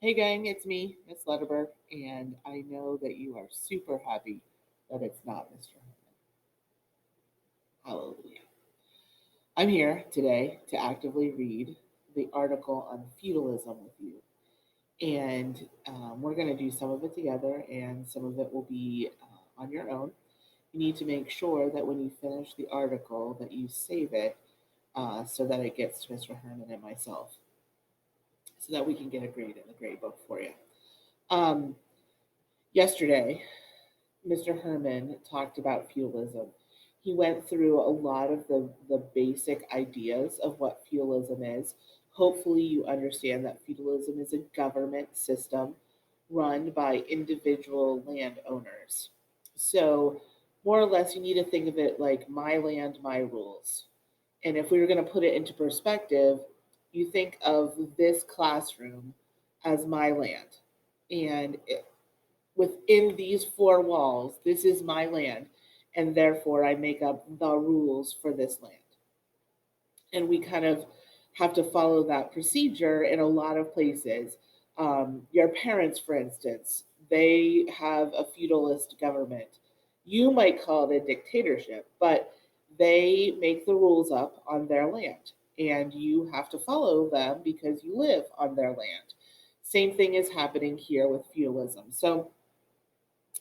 Hey gang, it's me, Miss Letterberg, and I know that you are super happy that it's not Mr. Hallelujah. I'm here today to actively read the article on feudalism with you, and we're going to do some of it together, and some of it will be on your own. You need to make sure that when you finish the article, that you save it so that it gets to Mr. Herman and myself, so that we can get a grade in the grade book for you. Um, Yesterday, Mr. Herman talked about feudalism. He went through a lot of the basic ideas of what feudalism is. Hopefully, you understand that feudalism is a government system run by individual landowners. So, more or less, you need to think of it like my land, my rules. And if we were going to put it into perspective, you think of this classroom as my land. And within these four walls, this is my land, and therefore I make up the rules for this land. And we kind of have to follow that procedure in a lot of places. Your parents, for instance, they have a feudalist government. You might call it a dictatorship, but they make the rules up on their land, and you have to follow them because you live on their land. Same thing is happening here with feudalism. So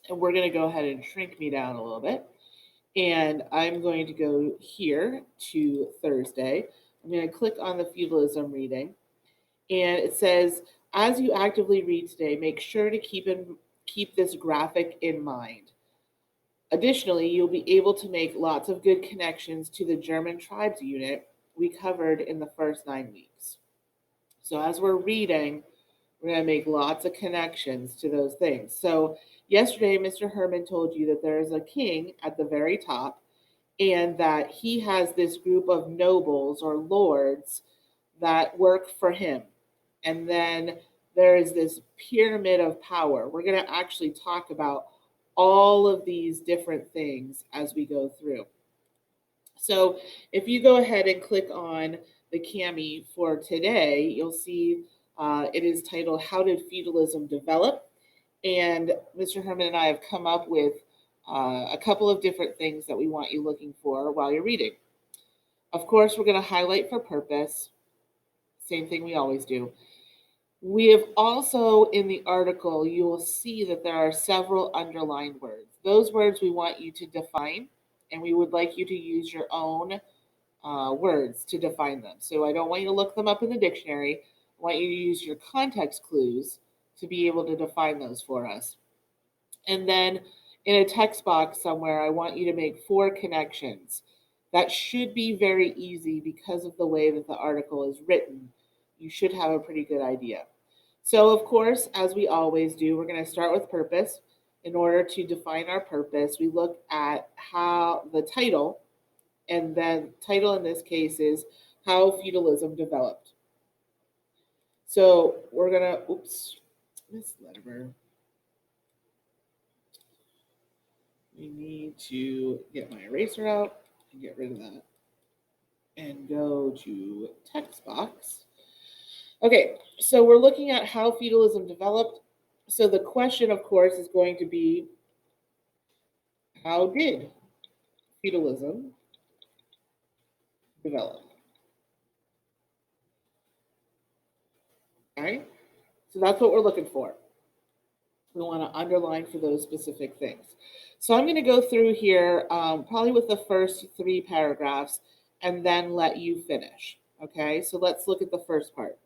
and we're going to go ahead and shrink me down a little bit. And I'm going to go here to Thursday. I'm going to click on the feudalism reading. And it says, as you actively read today, make sure to keep this graphic in mind. Additionally, you'll be able to make lots of good connections to the German tribes unit we covered in the first 9 weeks. So as we're reading, we're going to make lots of connections to those things. So, yesterday, Mr. Herman told you that there is a king at the very top, and that he has this group of nobles or lords that work for him. And then there is this pyramid of power. We're going to actually talk about all of these different things as we go through. So, if you go ahead and click on the Cami for today, you'll see it is titled How Did Feudalism Develop? And Mr. Herman and I have come up with a couple of different things that we want you looking for while you're reading. Of course, we're going to highlight for purpose, same thing we always do. We have also, in the article, you will see that there are several underlined words. Those words we want you to define, and we would like you to use your own words to define them. So I don't want you to look them up in the dictionary. I want you to use your context clues to be able to define those for us. And then in a text box somewhere, I want you to make 4 connections. That should be very easy because of the way that the article is written. You should have a pretty good idea. So, of course, as we always do, we're going to start with purpose. In order to define our purpose, we look at how the title, and then title in this case is How Feudalism Developed. So we're gonna, Miss Letterberg. We need to get my eraser out and get rid of that and go to text box. Okay, so we're looking at how feudalism developed. So the question, of course, is going to be, how did feudalism develop? Okay, so that's what we're looking for. We want to underline for those specific things. So I'm going to go through here probably with the first 3 paragraphs and then let you finish. Okay, so let's look at the first part.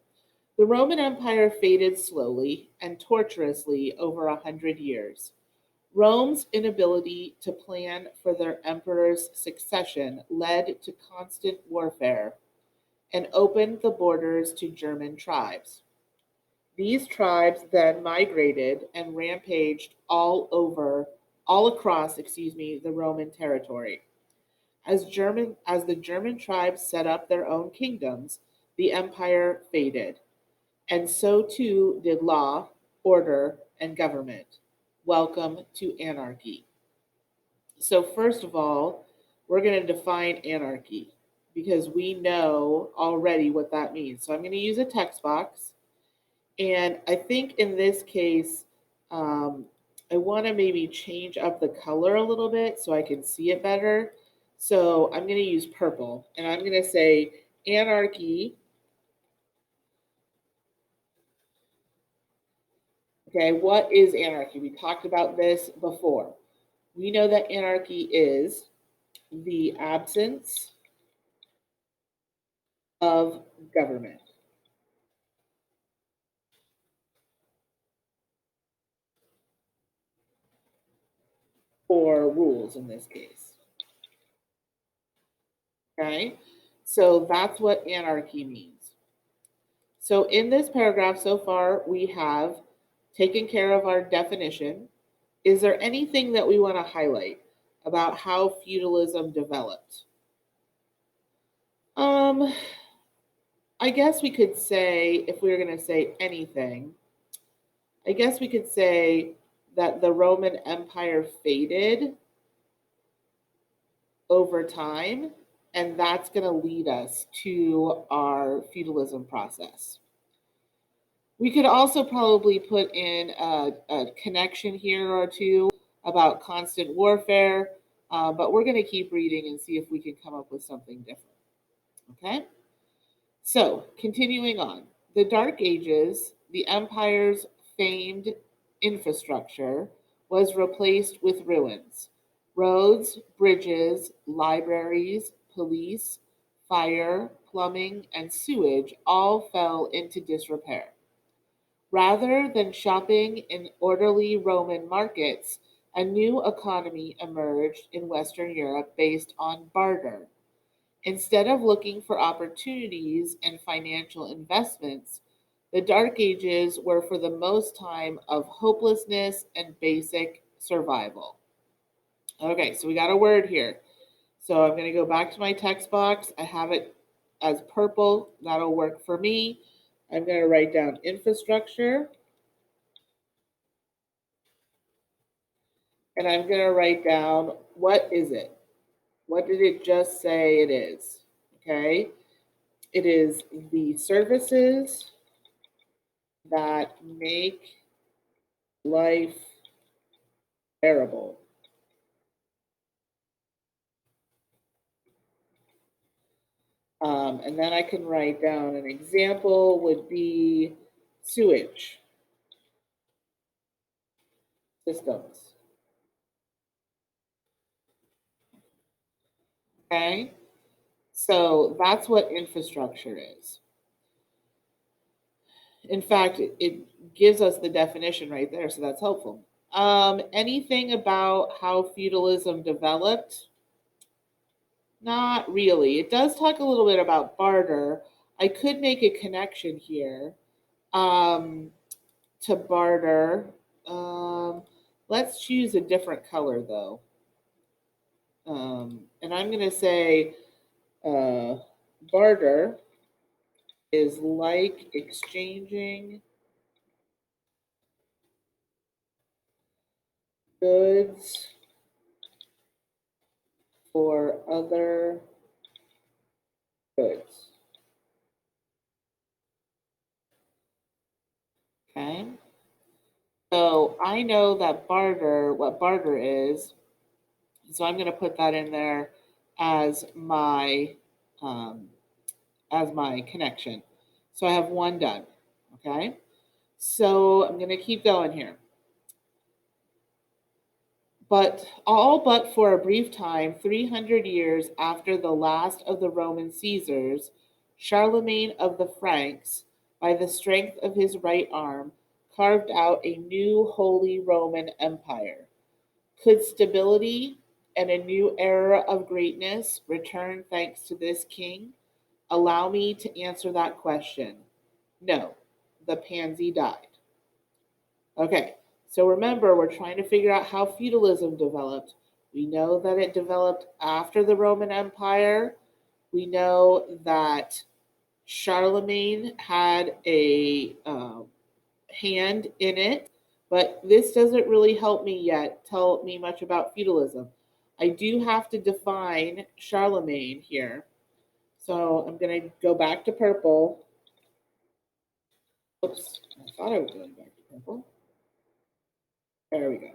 The Roman Empire faded slowly and tortuously over 100 years. Rome's inability to plan for their emperor's succession led to constant warfare and opened the borders to German tribes. These tribes then migrated and rampaged all across, the Roman territory. As the German tribes set up their own kingdoms, the empire faded, and so too did law, order, and government. Welcome to anarchy. So first of all, we're going to define anarchy because we know already what that means. So I'm going to use a text box, And I think in this case, um, I want to maybe change up the color a little bit so I can see it better. So I'm going to use purple and I'm going to say anarchy. Okay, what is anarchy? We talked about this before. We know that anarchy is the absence of government or rules in this case. Okay, so that's what anarchy means. So in this paragraph so far, we have taken care of our definition. Is there anything that we want to highlight about how feudalism developed? Um, I guess we could say, if we were going to say anything, I guess we could say that the Roman Empire faded over time, and that's going to lead us to our feudalism process. We could also probably put in a connection here or two about constant warfare, but we're going to keep reading and see if we can come up with something different. Okay? So, continuing on. The Dark Ages, the empire's famed infrastructure, was replaced with ruins. Roads, bridges, libraries, police, fire, plumbing, and sewage all fell into disrepair. Rather than shopping in orderly Roman markets, a new economy emerged in Western Europe based on barter. Instead of looking for opportunities and financial investments, the Dark Ages were for the most time of hopelessness and basic survival. Okay, so we got a word here. So I'm going to go back to my text box. I have it as purple. That'll work for me. I'm going to write down infrastructure and I'm going to write down what is it? What did it just say it is? Okay, it is the services that make life bearable. And then I can write down an example would be sewage systems. Okay, so that's what infrastructure is. In fact, it gives us the definition right there, so that's helpful. Anything about how feudalism developed? Not really. It does talk a little bit about barter. I could make a connection here um, to barter. Um, let's choose a different color though. And I'm going to say uh, barter is like exchanging goods for other goods. Okay. So I know that barter, what barter is, so I'm going to put that in there as my um, as my connection. So I have one done. Okay. So I'm going to keep going here. But all but for a brief time, 300 years after the last of the Roman Caesars, Charlemagne of the Franks, by the strength of his right arm, carved out a new Holy Roman Empire. Could stability and a new era of greatness return thanks to this king? Allow me to answer that question. No, the pansy died. Okay, so remember, we're trying to figure out how feudalism developed. We know that it developed after the Roman Empire. We know that Charlemagne had a hand in it, but this doesn't really help me yet tell me much about feudalism. I do have to define Charlemagne here. So I'm going to go back to purple. Oops, I thought I was going back to purple. There we go.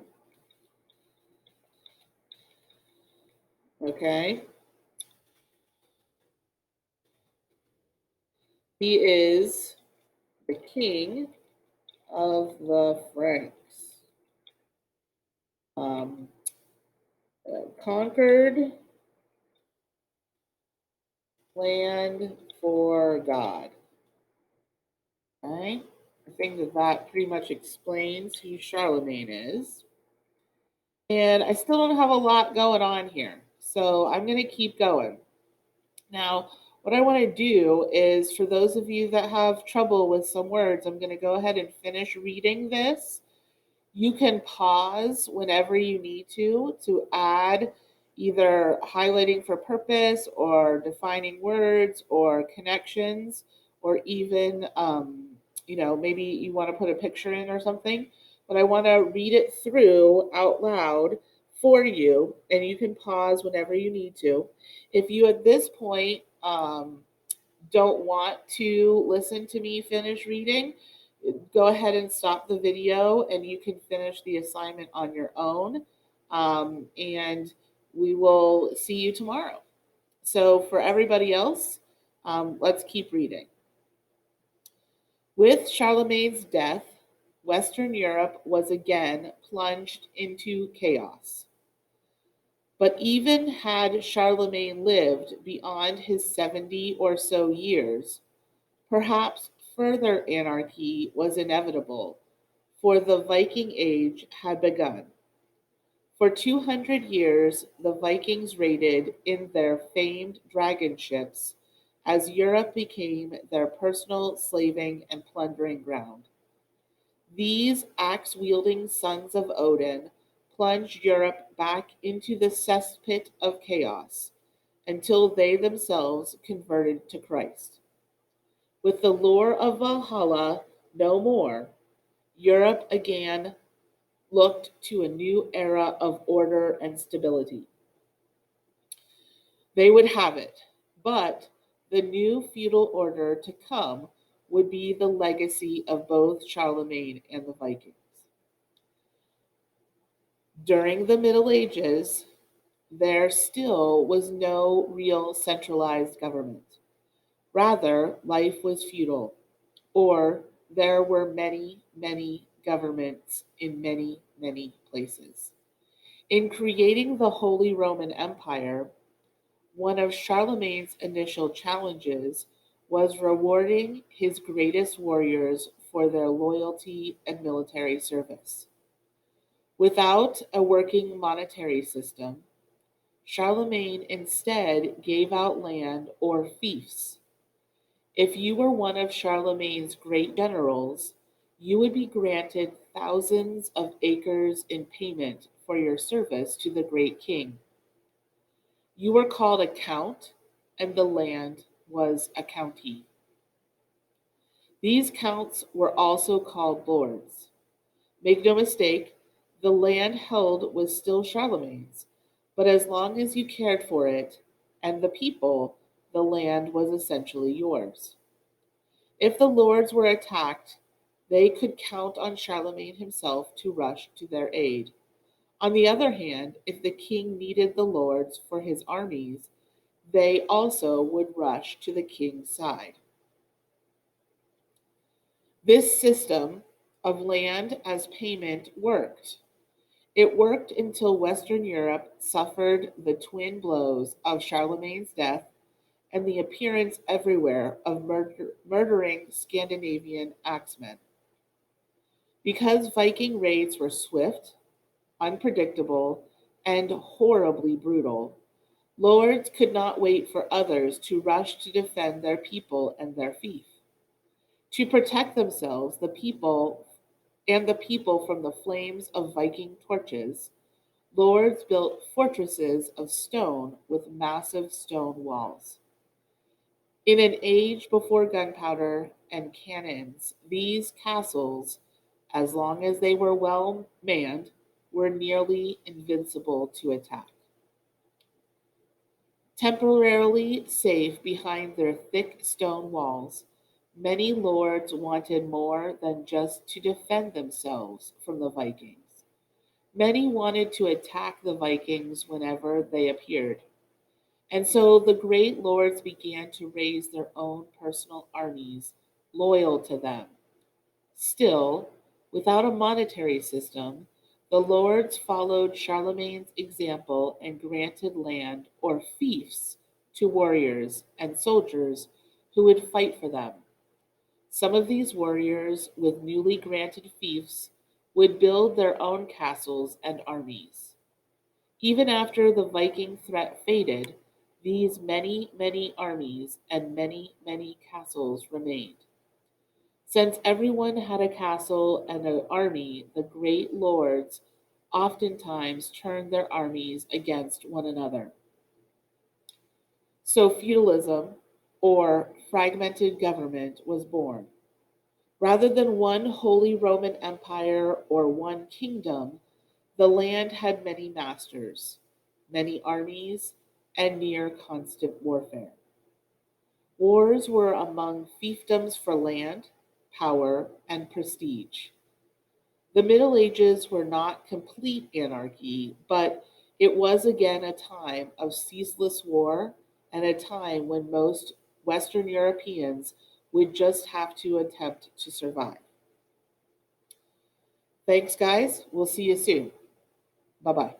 Okay. He is the king of the Franks. Um, conquered land for God. Okay. I think that that pretty much explains who Charlemagne is. And I still don't have a lot going on here. So I'm going to keep going. Now, what I want to do is for those of you that have trouble with some words, I'm going to go ahead and finish reading this. You can pause whenever you need to add either highlighting for purpose or defining words or connections or even, maybe you want to put a picture in or something. But I want to read it through out loud for you, and you can pause whenever you need to. If you at this point don't want to listen to me finish reading, go ahead and stop the video and you can finish the assignment on your own. And we will see you tomorrow. So, for everybody else, let's keep reading. With Charlemagne's death, Western Europe was again plunged into chaos. But even had Charlemagne lived beyond his 70 or so years, perhaps further anarchy was inevitable, for the Viking Age had begun. For 200 years, the Vikings raided in their famed dragon ships as Europe became their personal slaving and plundering ground. These axe wielding sons of Odin plunged Europe back into the cesspit of chaos until they themselves converted to Christ. With the lure of Valhalla no more, Europe again looked to a new era of order and stability. They would have it, but the new feudal order to come would be the legacy of both Charlemagne and the Vikings. During the Middle Ages, there still was no real centralized government. Rather, life was feudal, or there were many, many governments in many, many places. In creating the Holy Roman Empire, one of Charlemagne's initial challenges was rewarding his greatest warriors for their loyalty and military service. Without a working monetary system, Charlemagne instead gave out land or fiefs. If you were one of Charlemagne's great generals, you would be granted thousands of acres in payment for your service to the great king. You were called a count, and the land was a county. These counts were also called lords. Make no mistake, the land held was still Charlemagne's, but as long as you cared for it and the people, the land was essentially yours. If the lords were attacked, they could count on Charlemagne himself to rush to their aid. On the other hand, if the king needed the lords for his armies, they also would rush to the king's side. This system of land as payment worked. It worked until Western Europe suffered the twin blows of Charlemagne's death and the appearance everywhere of murdering Scandinavian axemen. Because Viking raids were swift, unpredictable, and horribly brutal, lords could not wait for others to rush to defend their people and their fief. To protect themselves, the people from the flames of Viking torches, lords built fortresses of stone with massive stone walls. In an age before gunpowder and cannons, these castles, as long as they were well manned, were nearly invincible to attack. Temporarily safe behind their thick stone walls, Many lords wanted more than just to defend themselves from the Vikings. Many wanted to attack the Vikings whenever they appeared. And so the great lords began to raise their own personal armies loyal to them. Still, without a monetary system, the lords followed Charlemagne's example and granted land or fiefs to warriors and soldiers who would fight for them. Some of these warriors, with newly granted fiefs, would build their own castles and armies. Even after the Viking threat faded, these many, many armies and many, many castles remained. Since everyone had a castle and an army, the great lords oftentimes turned their armies against one another. So feudalism, or fragmented government, was born. Rather than one holy Roman Empire or one kingdom, the land had many masters, many armies, and near constant warfare. Wars were among fiefdoms for land, power, and prestige. The Middle Ages were not complete anarchy, but it was again a time of ceaseless war and a time when most Western Europeans would just have to attempt to survive. Thanks, guys. We'll see you soon. Bye bye.